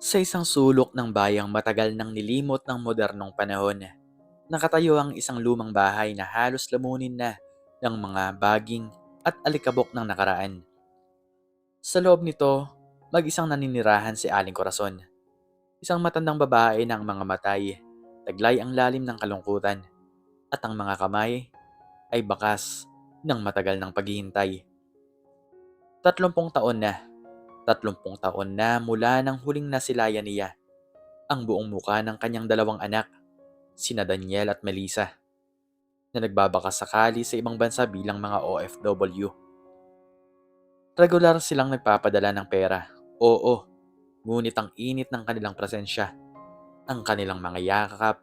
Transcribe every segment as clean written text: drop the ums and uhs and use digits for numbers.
Sa isang sulok ng bayang matagal nang nilimot ng modernong panahon, nakatayo ang isang lumang bahay na halos lamunin na ng mga baging at alikabok ng nakaraan. Sa loob nito, mag-isang naninirahan si Aling Corazon, isang matandang babae ng mga matay, taglay ang lalim ng kalungkutan, at ang mga kamay ay bakas ng matagal ng paghihintay. 30 taon na, 30 taon na mula nang huling nasilayan niya ang buong muka ng kanyang dalawang anak, sina Daniel at Melissa, na nagbabaka sakali sa ibang bansa bilang mga OFW. Regular silang nagpapadala ng pera, oo, ngunit ang init ng kanilang presensya, ang kanilang mga yakap,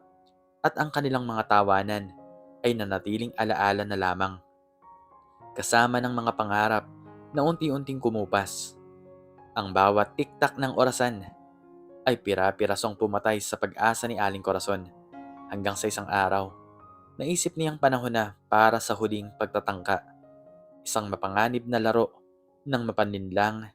at ang kanilang mga tawanan ay nanatiling alaala na lamang, kasama ng mga pangarap na unti-unting kumupas. Ang bawat tiktak ng orasan ay pira-pirasong pumatay sa pag-asa ni Aling Corazon hanggang sa isang araw. Naisip niyang panahon na para sa huling pagtatangka, isang mapanganib na laro ng mapanlinlang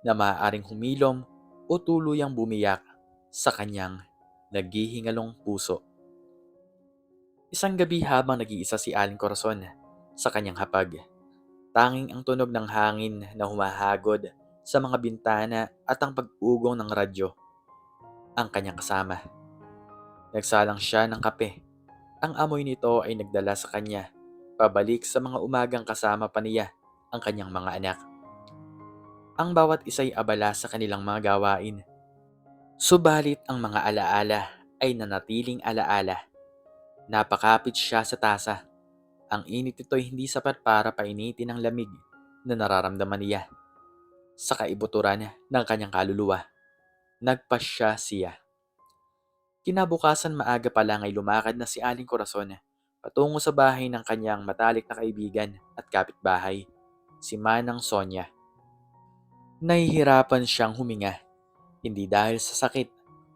na maaaring humilom o tuluyang bumiyak sa kanyang naghihingalong puso. Isang gabi habang nag-iisa si Aling Corazon sa kanyang hapag, tanging ang tunog ng hangin na humahagod sa mga bintana at ang pag-ugong ng radyo ang kanyang kasama. Nagsalang siya ng kape. Ang amoy nito ay nagdala sa kanya pabalik sa mga umagang kasama pa niya ang kanyang mga anak. Ang bawat isa'y abala sa kanilang mga gawain. Subalit ang mga alaala ay nanatiling alaala. Napakapit siya sa tasa. Ang init nito'y hindi sapat para painitin ang lamig na nararamdaman niya. Sa kaibuturan ng kanyang kaluluwa, nagpasya siya. Kinabukasan maaga pa lang ay lumakad na si Aling Corazon patungo sa bahay ng kanyang matalik na kaibigan at kapitbahay, si Manang Sonia. Nahihirapan siyang huminga, hindi dahil sa sakit,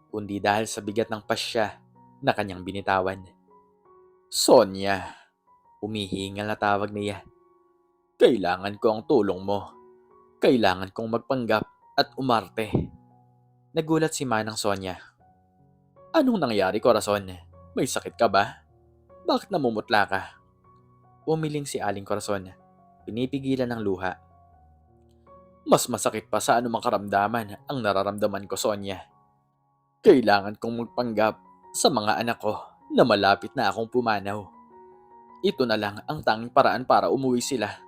kundi dahil sa bigat ng pasya na kanyang binitawan. Sonia, humihingal na tawag niya. Kailangan ko ang tulong mo. Kailangan kong magpanggap at umarte. Nagulat si Manang Sonia. Anong nangyari, Corazon? May sakit ka ba? Bakit namumutla ka? Umiling si Aling Corazon, pinipigilan ng luha. Mas masakit pa sa anumang karamdaman ang nararamdaman ko, Sonia. Kailangan kong magpanggap sa mga anak ko na malapit na akong pumanaw. Ito na lang ang tanging paraan para umuwi sila.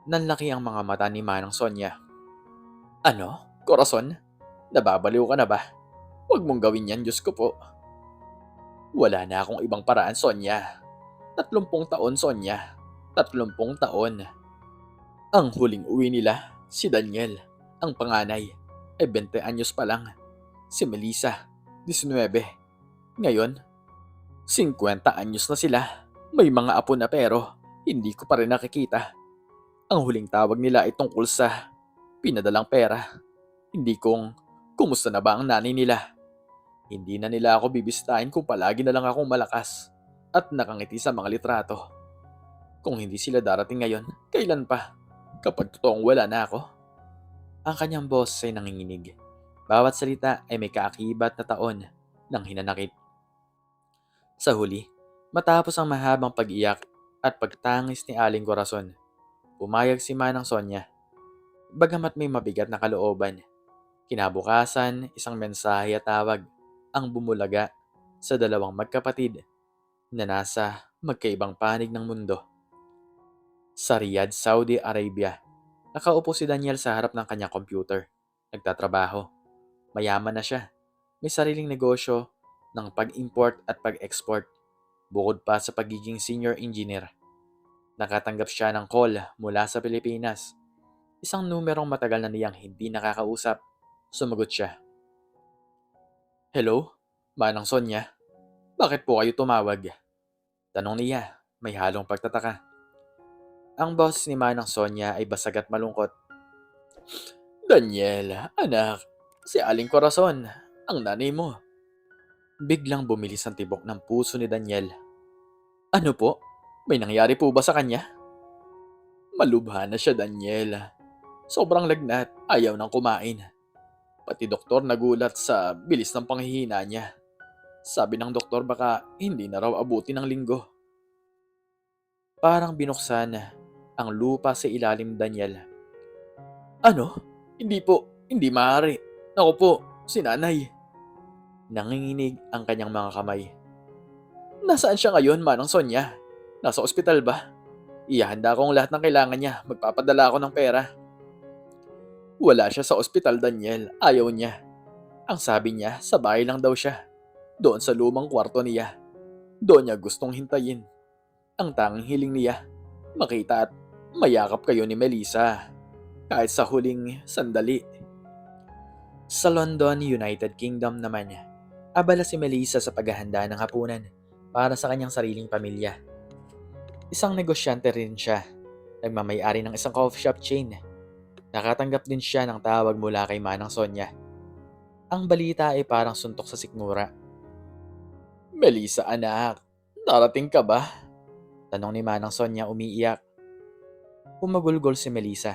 Nanlaki ang mga mata ni Manang Sonia. Ano? Corazon? Nababaliw ka na ba? Huwag mong gawin yan, Diyos ko po. Wala na akong ibang paraan, Sonia. 30 taon, Sonia. 30 taon. Ang huling uwi nila, si Daniel, ang panganay, ay 20 anyos pa lang. Si Melissa, 19. Ngayon, 50 anyos na sila. May mga apo na pero hindi ko pa rin nakikita. Ang huling tawag nila ay tungkol sa pinadalang pera. Hindi kung kumusta na ba ang nanay nila. Hindi na nila ako bibisitahin kung palagi na lang akong malakas at nakangiti sa mga litrato. Kung hindi sila darating ngayon, kailan pa? Kapag totoong wala na ako? Ang kanyang boss ay nanginginig. Bawat salita ay may kaakibat na taon ng hinanakit. Sa huli, matapos ang mahabang pag-iyak at pagtangis ni Aling Corazon, pumayag si Manang Sonia. Bagamat may mabigat na kalooban, kinabukasan isang mensahe at tawag ang bumulaga sa dalawang magkapatid na nasa magkaibang panig ng mundo. Sa Riyadh, Saudi Arabia, nakaupo si Daniel sa harap ng kanyang computer. Nagtatrabaho. Mayaman na siya. May sariling negosyo ng pag-import at pag-export. Bukod pa sa pagiging senior engineer. Nakatanggap siya ng call mula sa Pilipinas. Isang numerong matagal na niyang hindi nakakausap. Sumagot siya. Hello, Manang Sonia. Bakit po kayo tumawag? Tanong niya, may halong pagtataka. Ang boss ni Manang Sonia ay basag at malungkot. Daniel, anak, si Aling Corazon, ang nanay mo. Biglang bumilis ang tibok ng puso ni Daniel. Ano po? May nangyari po ba sa kanya? Malubha na siya, Daniel. Sobrang lagnat, ayaw nang kumain. Pati doktor nagulat sa bilis ng panghihina niya. Sabi ng doktor baka hindi na raw abuti ng linggo. Parang binuksan ang lupa sa ilalim ni Daniel. Ano? Hindi po, hindi maaari. Ako po, si nanay. Nanginginig ang kanyang mga kamay. Nasaan siya ngayon, Manang Sonia? Nasa ospital ba? Ihanda ko ang lahat ng kailangan niya. Magpapadala ako ng pera. Wala siya sa ospital, Daniel. Ayaw niya. Ang sabi niya, sa bahay lang daw siya. Doon sa lumang kwarto niya. Doon niya gustong hintayin. Ang tanging hiling niya, makita at mayakap kayo ni Melissa. Kahit sa huling sandali. Sa London, United Kingdom naman, abala si Melissa sa paghahanda ng hapunan para sa kanyang sariling pamilya. Isang negosyante rin siya. Nagmamay-ari ng isang coffee shop chain. Nakatanggap din siya ng tawag mula kay Manang Sonia. Ang balita ay parang suntok sa sikmura. Melissa anak, darating ka ba? Tanong ni Manang Sonia umiiyak. Pumagulgol si Melissa.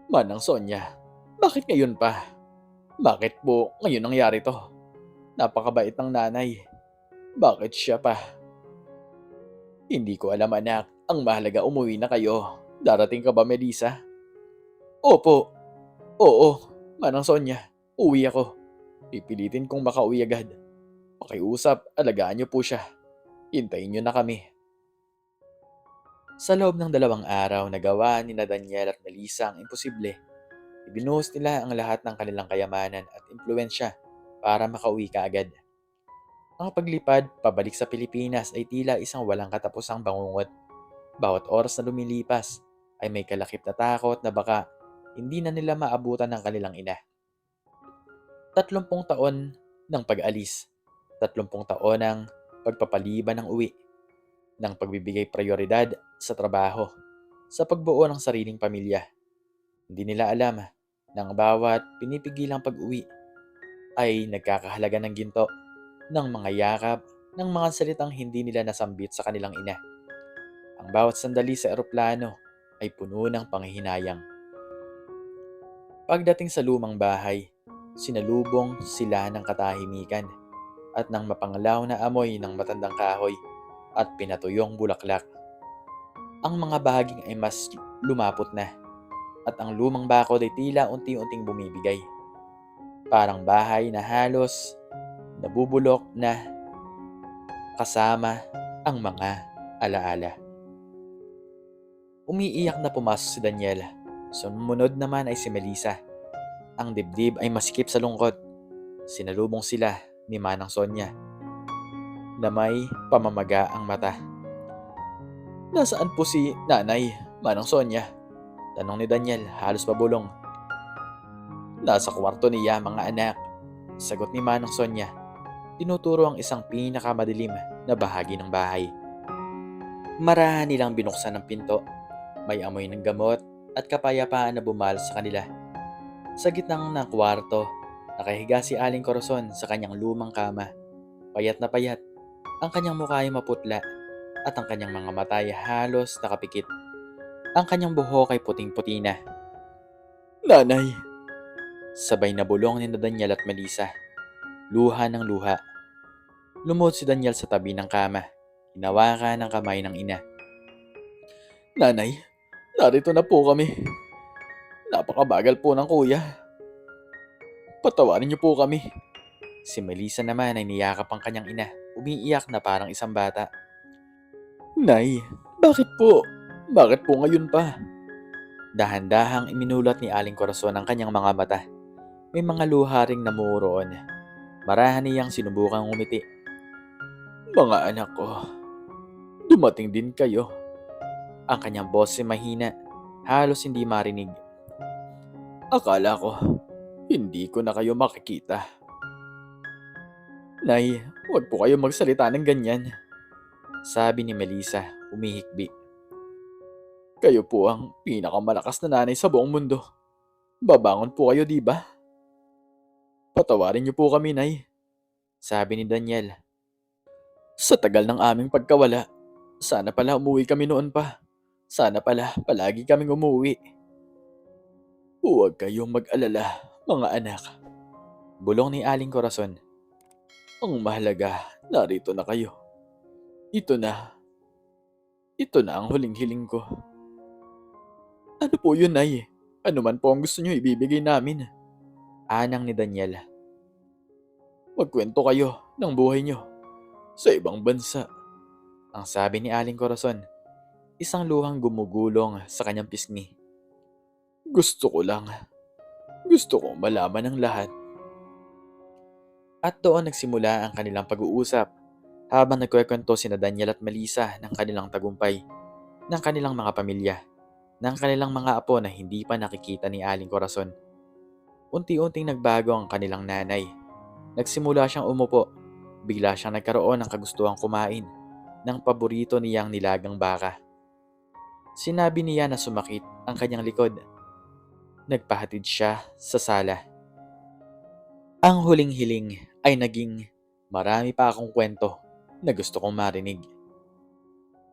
Manang Sonia, bakit ngayon pa? Bakit po ngayon nangyari to? Napakabait ng nanay. Bakit siya pa? Hindi ko alam anak, ang mahalaga umuwi na kayo. Darating ka ba Melissa? Opo. Oo, Manang Sonia, uwi ako. Pipilitin kong makauwi agad. Pakiusap, alagaan niyo po siya. Hintayin niyo na kami. Sa loob ng 2 araw, nagawa ni Daniel at Melissa ang imposible. Ibinuhos nila ang lahat ng kanilang kayamanan at impluensya para makauwi kaagad. Ang paglipad pabalik sa Pilipinas ay tila isang walang katapusang bangungot. Bawat oras na lumilipas ay may kalakip na takot na baka hindi na nila maabutan ng kanilang ina. 30 taon ng pag-alis, 30 taon ng pagpapaliban ng uwi, ng pagbibigay prioridad sa trabaho, sa pagbuo ng sariling pamilya. Hindi nila alam na ang bawat pinipigilang pag-uwi ay nagkakahalaga ng ginto, ng mga yakap, ng mga salitang hindi nila nasambit sa kanilang ina. Ang bawat sandali sa eroplano ay puno ng panghihinayang. Pagdating sa lumang bahay, sinalubong sila ng katahimikan at ng mapanglaw na amoy ng matandang kahoy at pinatuyong bulaklak. Ang mga bahaging ay mas lumapot na at ang lumang bakod ay tila unti-unting bumibigay. Parang bahay na halos nabubulok na kasama ang mga alaala. Umiiyak na pumasok si Daniel. Sumunod naman ay si Melissa. Ang dibdib ay masikip sa lungkot. Sinalubong sila ni Manang Sonia na may pamamaga ang mata. Nasaan po si nanay, Manang Sonia? Tanong ni Daniel halos pabulong. Nasa kwarto niya mga anak. Sagot ni Manang Sonia. Tinuturo ang isang pinakamadilim na bahagi ng bahay. Marahan nilang binuksan ang pinto. May amoy ng gamot at kapayapaan na bumalas sa kanila. Sa gitna ng kwarto, nakahiga si Aling Corazon sa kanyang lumang kama. Payat na payat, ang kanyang mukha ay maputla at ang kanyang mga mata ay halos nakapikit. Ang kanyang buhok ay puting-puti na. Nanay! Sabay na bulong ni Daniel at Melissa. Luha ng luha. Lumuhod si Daniel sa tabi ng kama. Hinawakan ng kamay ng ina. Nanay, narito na po kami. Napakabagal po ng kuya. Patawarin niyo po kami. Si Melissa naman ay niyakap ang kanyang ina. Umiiyak na parang isang bata. Nay, bakit po? Bakit po ngayon pa? Dahan-dahang iminulat ni Aling Corazon ang kanyang mga mata. May mga luha ring namumuroon. Marahan niyang sinubukang umiti. Mga anak ko, dumating din kayo. Ang kanyang boses ay mahina, halos hindi marinig. Akala ko, hindi ko na kayo makikita. Nay, huwag po kayo magsalita ng ganyan. Sabi ni Melissa, umihikbi. Kayo po ang pinakamalakas na nanay sa buong mundo. Babangon po kayo, di ba? Patawarin niyo po kami, Nay. Sabi ni Daniel. Sa tagal ng aming pagkawala, sana pala umuwi kami noon pa. Sana pala palagi kaming umuwi. Huwag kayong mag-alala, Mga anak, bulong ni Aling Corazon. Ang mahalaga, narito na kayo. Ito na, ito na ang huling hiling ko. Ano po yun, Nay? Ano man po ang gusto niyo ibibigay namin. Anang ni Daniel. Magkwento kayo ng buhay niyo sa ibang bansa. Ang sabi ni Aling Corazon, isang luhang gumugulong sa kanyang pisngi. Gusto ko lang. Gusto kong malaman ang lahat. At doon nagsimula ang kanilang pag-uusap habang nagkwento sina Daniel at Melissa ng kanilang tagumpay, ng kanilang mga pamilya, ng kanilang mga apo na hindi pa nakikita ni Aling Corazon. Unti-unting nagbago ang kanilang nanay. Nagsimula siyang umupo. Bigla siyang nagkaroon ng kagustuhang kumain ng paborito niyang nilagang baka. Sinabi niya na sumakit ang kanyang likod. Nagpahatid siya sa sala. Ang huling hiling ay naging marami pa akong kwento na gusto kong marinig.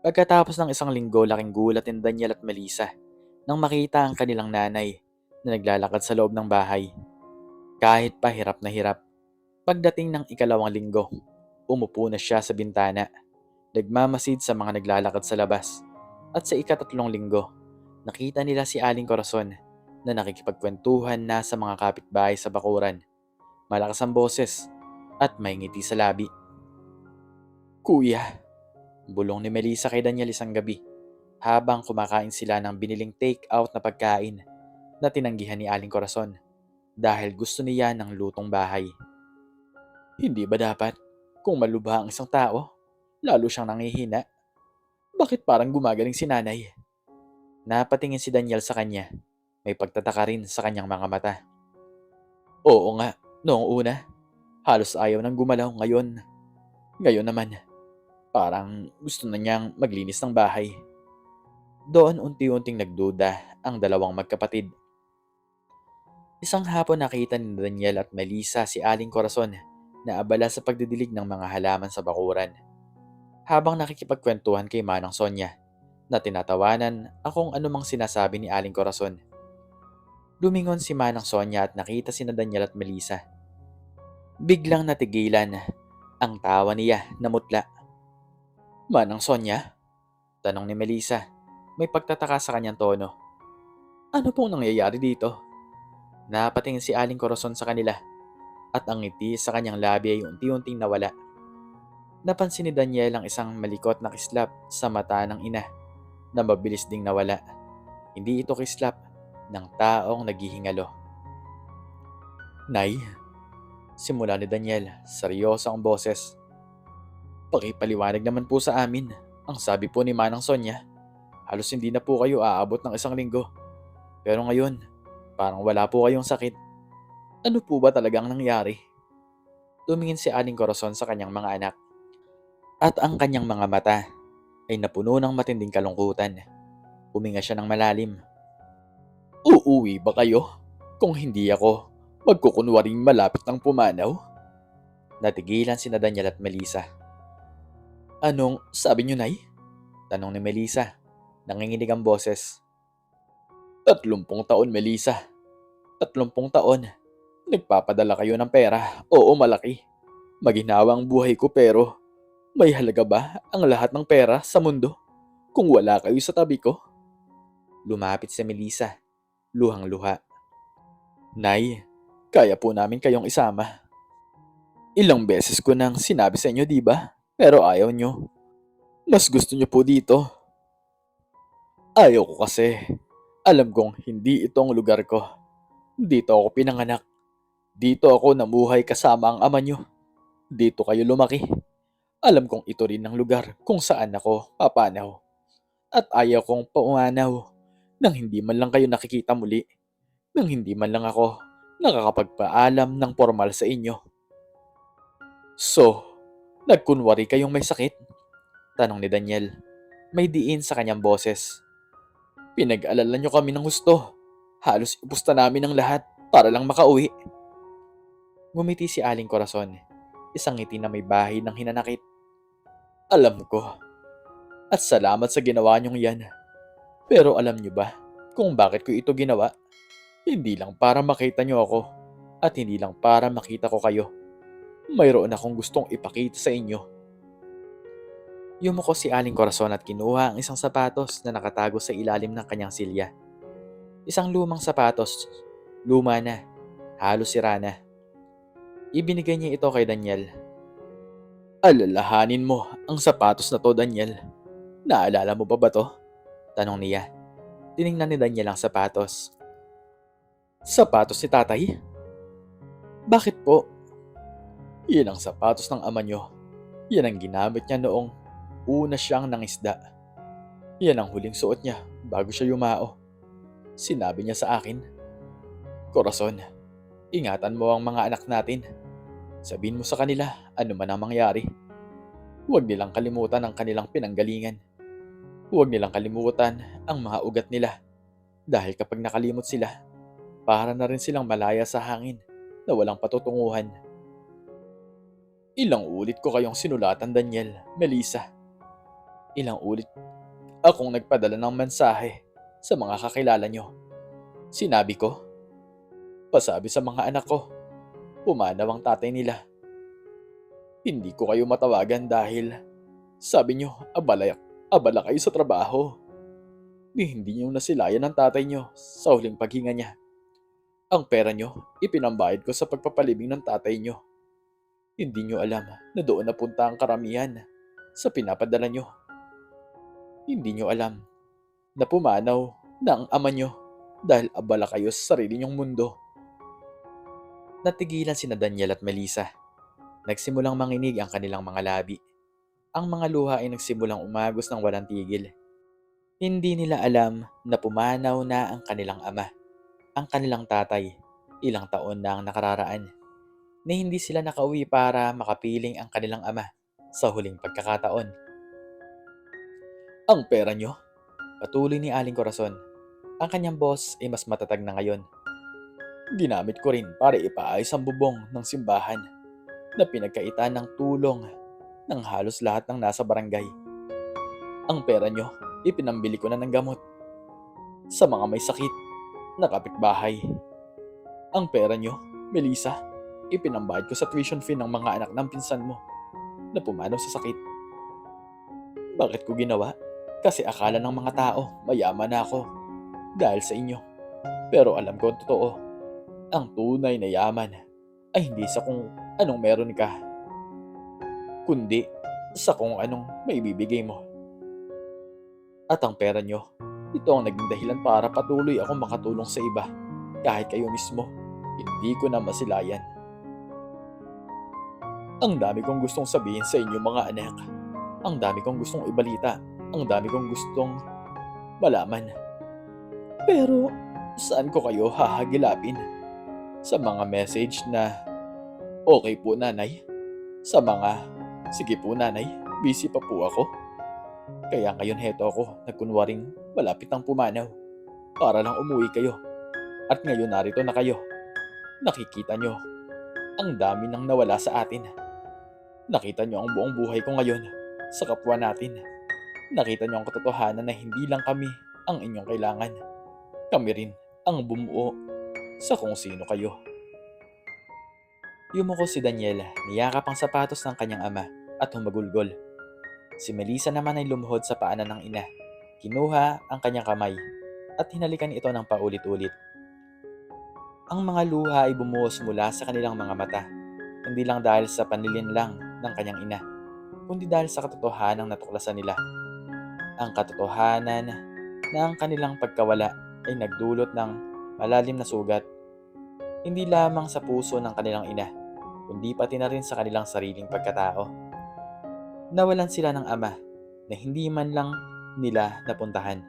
Pagkatapos ng isang linggo, laking gulat ni Daniel at Melissa nang makita ang kanilang nanay na naglalakad sa loob ng bahay. Kahit pa hirap na hirap. Pagdating ng ikalawang linggo, umupo na siya sa bintana, nagmamasid sa mga naglalakad sa labas. At sa ikatatlong linggo, nakita nila si Aling Corazon na nakikipagkwentuhan na sa mga kapitbahay sa bakuran. Malakas ang boses at may ngiti sa labi. Kuya, bulong ni Melissa kay Daniel isang gabi habang kumakain sila ng biniling take-out na pagkain na tinanggihan ni Aling Corazon dahil gusto niya ng lutong bahay. Hindi ba dapat kung malubha ang isang tao, lalo siyang nangihina? Bakit parang gumagaling si nanay? Napatingin si Daniel sa kanya. May pagtataka rin sa kanyang mga mata. Oo nga, noong una, halos ayaw nang gumalaw ngayon. Ngayon naman, parang gusto na niyang maglinis ng bahay. Doon unti-unting nagduda ang dalawang magkapatid. Isang hapon nakita ni Daniel at Melissa si Aling Corazon na abala sa pagdidilig ng mga halaman sa bakuran. Habang nakikipagkwentuhan kay Manang Sonia na tinatawanan akong anumang sinasabi ni Aling Corazon. Lumingon si Manang Sonia at nakita sina Daniel at Melissa. Biglang natigilan ang tawa niya na mutla. Manang Sonia? Tanong ni Melissa. May pagtataka sa kanyang tono. Ano pong nangyayari dito? Napatingin si Aling Corazon sa kanila at ang ngiti sa kanyang labi ay unti-unting nawala. Napansin ni Daniel ang isang malikot na kislap sa mata ng ina na mabilis ding nawala. Hindi ito kislap ng taong naghihingalo. Nay, simula ni Daniel, seryoso ang boses. Pakipaliwanag naman po sa amin. Ang sabi po ni Manang Sonia, halos hindi na po kayo aabot ng isang linggo. Pero ngayon, parang wala po kayong sakit. Ano po ba talagang nangyari? Tumingin si Aling Corazon sa kanyang mga anak. At ang kanyang mga mata ay napuno ng matinding kalungkutan. Huminga siya ng malalim. Uuwi ba kayo? Kung hindi ako, magkukunwaring malapit ng pumanaw? Natigilan sina Daniel at Melissa. Anong sabi niyo, Nay? Tanong ni Melissa. Nanginginig ang boses. 30 taon, Melissa. 30 taon. Nagpapadala kayo ng pera. Oo, malaki. Maginawa ang buhay ko pero may halaga ba ang lahat ng pera sa mundo kung wala kayo sa tabi ko? Lumapit si Melissa. Luhang-luha. Nay, kaya po namin kayong isama. Ilang beses ko nang sinabi sa inyo, di ba? Pero ayaw nyo. Mas gusto nyo po dito. Ayaw ko kasi. Alam kong hindi ito ang lugar ko. Dito ako pinanganak. Dito ako namuhay kasama ang ama nyo. Dito kayo lumaki. Alam kong ito rin ang lugar kung saan ako papanaw. At ayaw kong paumanaw nang hindi man lang kayo nakikita muli. Nang hindi man lang ako nakakapagpaalam ng formal sa inyo. So, nagkunwari kayong may sakit? Tanong ni Daniel. May diin sa kanyang boses. Pinag-alala nyo kami ng husto. Halos ipusta namin ang lahat para lang makauwi. Ngumiti si Aling Corazon. Isang ngiti na may bahid ng hinanakit. Alam ko. At salamat sa ginawa nyong yan. Pero alam nyo ba kung bakit ko ito ginawa? Hindi lang para makita nyo ako. At hindi lang para makita ko kayo. Mayroon akong gustong ipakita sa inyo. Yumuko si Aling Corazon at kinuha ang isang sapatos na nakatago sa ilalim ng kanyang silya. Isang lumang sapatos, luma na, halos sira na. Ibinigay niya ito kay Daniel. Alalahanin mo ang sapatos na to, Daniel. Naalala mo pa ba to? Tanong niya. Tiningnan ni Daniel ang sapatos. Sapatos ni tatay? Bakit po? Yan ang sapatos ng ama nyo. Yan ang ginamit niya noong una siyang nangisda. Yan ang huling suot niya bago siya yumao. Sinabi niya sa akin, Corazon, ingatan mo ang mga anak natin. Sabihin mo sa kanila ano man ang mangyari. Huwag nilang kalimutan ang kanilang pinanggalingan. Huwag nilang kalimutan ang mga ugat nila. Dahil kapag nakalimot sila, para na rin silang malaya sa hangin na walang patutunguhan. Ilang ulit ko kayong sinulatan, Daniel, Melissa. Ilang ulit akong nagpadala ng mensahe sa mga kakilala nyo. Sinabi ko, pasabi sa mga anak ko, pumanaw ang tatay nila. Hindi ko kayo matawagan dahil sabi nyo, abala kayo sa trabaho. Hindi nyo nasilayan ang tatay nyo sa huling paghinga niya. Ang pera nyo, ipinambayad ko sa pagpapalibing ng tatay nyo. Hindi nyo alam na doon napunta ang karamihan sa pinapadala nyo. Hindi nyo alam na pumanaw na ang ama nyo dahil abala kayo sa sarili nyong mundo. Natigilan sina Daniel at Melissa. Nagsimulang manginig ang kanilang mga labi. Ang mga luha ay nagsimulang umagos ng walang tigil. Hindi nila alam na pumanaw na ang kanilang ama, ang kanilang tatay, ilang taon na ang nakararaan, na hindi sila nakauwi para makapiling ang kanilang ama sa huling pagkakataon. Ang pera nyo, patuloy ni Aling Corazon. Ang kanyang boss ay mas matatag na ngayon. Ginamit ko rin para ipaayos ang bubong ng simbahan na pinagkaitan ng tulong ng halos lahat ng nasa barangay. Ang pera nyo, ipinambili ko na ng gamot sa mga may sakit na kapitbahay. Ang pera nyo, Melissa, ipinambayad ko sa tuition fee ng mga anak ng pinsan mo na pumanaw sa sakit. Bakit ko ginawa? Kasi akala ng mga tao mayaman na ako dahil sa inyo. Pero alam ko ang totoo. Ang tunay na yaman ay hindi sa kung anong meron ka, kundi sa kung anong maibibigay mo. At ang pera nyo, ito ang naging dahilan para patuloy akong makatulong sa iba kahit kayo mismo, hindi ko na masilayan. Ang dami kong gustong sabihin sa inyo mga anak. Ang dami kong gustong ibalita. Ang dami kong gustong malaman. Pero saan ko kayo hahagilapin? Sa mga message na, okay po nanay. Sa mga, sige po nanay, busy pa po ako. Kaya ngayon heto ako, nagkunwaring malapit ng pumanaw. Para lang umuwi kayo. At ngayon narito na kayo. Nakikita nyo, ang dami nang nawala sa atin. Nakita nyo ang buong buhay ko ngayon sa kapwa natin. Nakita nyo ang katotohanan na hindi lang kami ang inyong kailangan. Kami rin ang bumuo sa kung sino kayo. Yumuko si Daniel, niyakap ang sapatos ng kanyang ama at humagulgol. Si Melissa naman ay lumuhod sa paanan ng ina. Kinuha ang kanyang kamay at hinalikan ito ng paulit-ulit. Ang mga luha ay bumuhos mula sa kanilang mga mata, hindi lang dahil sa panlilinlang ng kanyang ina, kundi dahil sa katotohanang natuklasan nila. Ang katotohanan na ang kanilang pagkawala ay nagdulot ng malalim na sugat, hindi lamang sa puso ng kanilang ina, kundi pati na rin sa kanilang sariling pagkatao. Nawalan sila ng ama na hindi man lang nila napuntahan.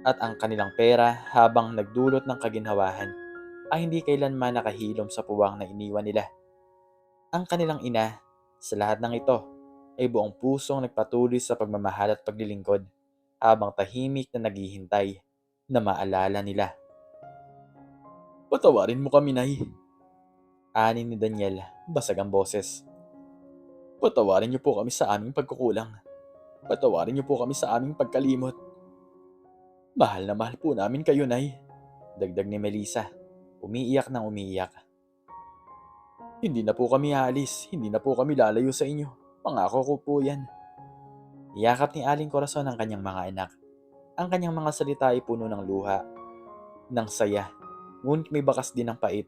At ang kanilang pera habang nagdulot ng kaginhawahan ay hindi kailanman nakahilom sa puwang na iniwan nila. Ang kanilang ina, sa lahat ng ito, ay buong pusong nagpatuloy sa pagmamahal at paglilingkod habang tahimik na naghihintay na maalala nila. Patawarin mo kami, Nay. Ani ni Daniel, basag ang boses. Patawarin niyo po kami sa aming pagkukulang. Patawarin niyo po kami sa aming pagkalimot. Mahal na mahal po namin kayo, Nay. Dagdag ni Melissa, umiiyak nang umiiyak. Hindi na po kami aalis, hindi na po kami lalayo sa inyo. Pangako ko po yan. Iyakap ni Aling Corazon ang kanyang mga anak. Ang kanyang mga salita ay puno ng luha, ng saya, ngunit may bakas din ng pait.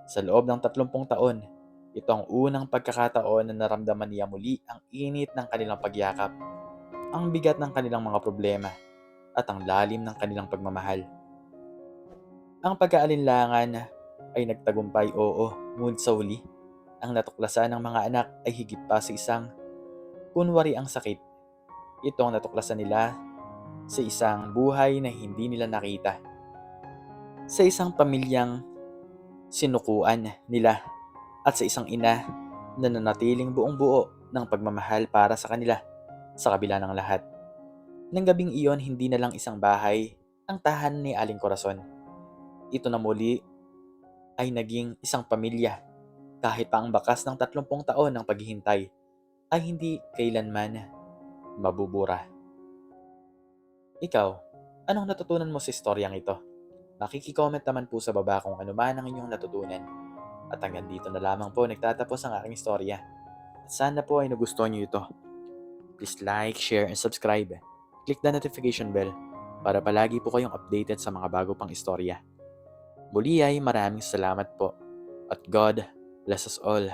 Sa loob ng 30 taon, ito ang unang pagkakataon na naramdaman niya muli ang init ng kanilang pagyakap, ang bigat ng kanilang mga problema, at ang lalim ng kanilang pagmamahal. Ang pag-aalinlangan ay nagtagumpay, oo, ngunit sa huli, ang natuklasan ng mga anak ay higit pa sa isang kunwari ang sakit. Ito ang natuklasan nila sa isang buhay na hindi nila nakita. Sa isang pamilyang sinukuan nila at sa isang ina na nanatiling buong buo ng pagmamahal para sa kanila sa kabila ng lahat. Nang gabing iyon, hindi na lang isang bahay ang tahanan ni Aling Corazon. Ito na muli ay naging isang pamilya kahit pa ang bakas ng 30 taon ng paghihintay ay hindi kailanman mabubura. Ikaw, anong natutunan mo sa istoryang ito? Makikicomment naman po sa baba kung ano man ang inyong natutunan. At hanggang dito na lamang po nagtatapos ang aking istorya. At sana po ay nagustuhan niyo ito. Please like, share, and subscribe. Click the notification bell para palagi po kayong updated sa mga bago pang istorya. Muli ay maraming salamat po. At God bless us all.